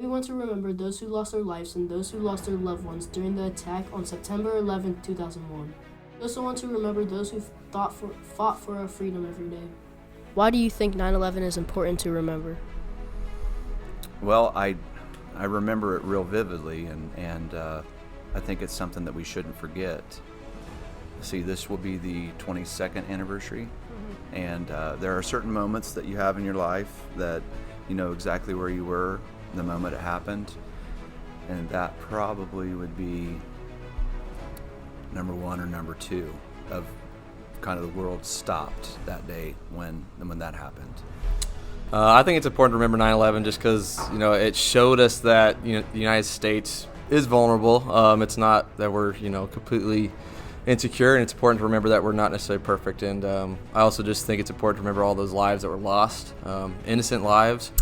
We want to remember those who lost their lives and those who lost their loved ones during the attack on September 11, 2001. We also want to remember those who fought for our freedom every day. Why do you think 9/11 is important to remember? Well, I remember it real vividly, and I think it's something that we shouldn't forget. See, this will be the 22nd anniversary, and there are certain moments that you have in your life that you know exactly where you were the moment it happened, and that probably would be number one or number two of kind of the world stopped that day when that happened. I think it's important to remember 9/11 just because it showed us that the United States is vulnerable. It's not that we're completely insecure, and it's important to remember that we're not necessarily perfect. And I also just think it's important to remember all those lives that were lost, innocent lives.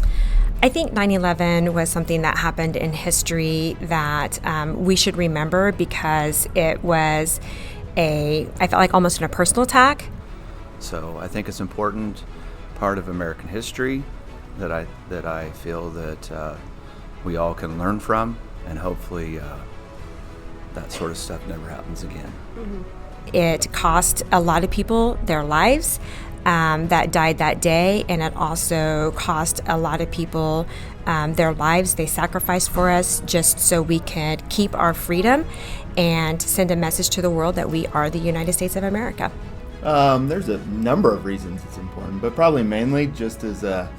I think 9/11 was something that happened in history that we should remember because it was I felt like almost a personal attack. So I think it's important part of American history that I feel that we all can learn from, and hopefully that sort of stuff never happens again. It cost a lot of people their lives that died that day, and it also cost a lot of people their lives. They sacrificed for us just so we could keep our freedom and send a message to the world that we are the United States of America. There's a number of reasons it's important, but probably mainly just as a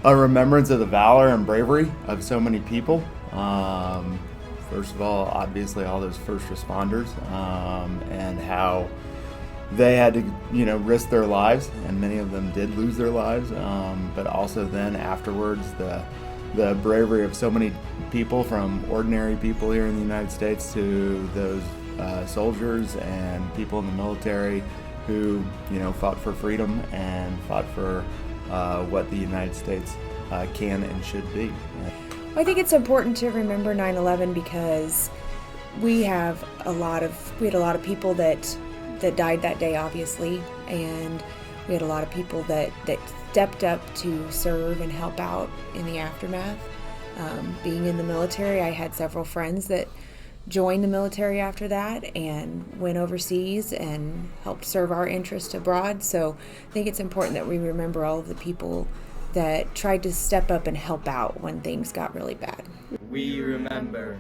remembrance of the valor and bravery of so many people. First of all, obviously all those first responders, and how they had to, risk their lives, and many of them did lose their lives. But also then afterwards, the bravery of so many people, from ordinary people here in the United States to those soldiers and people in the military who, fought for freedom and fought for what the United States can and should be. I think it's important to remember 9/11 because we had a lot of people that died that day, obviously, and we had a lot of people that stepped up to serve and help out in the aftermath. Being in the military, I had several friends that joined the military after that and went overseas and helped serve our interests abroad. So I think it's important that we remember all of the people that tried to step up and help out when things got really bad. We remember.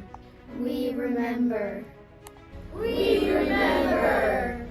We remember. We remember.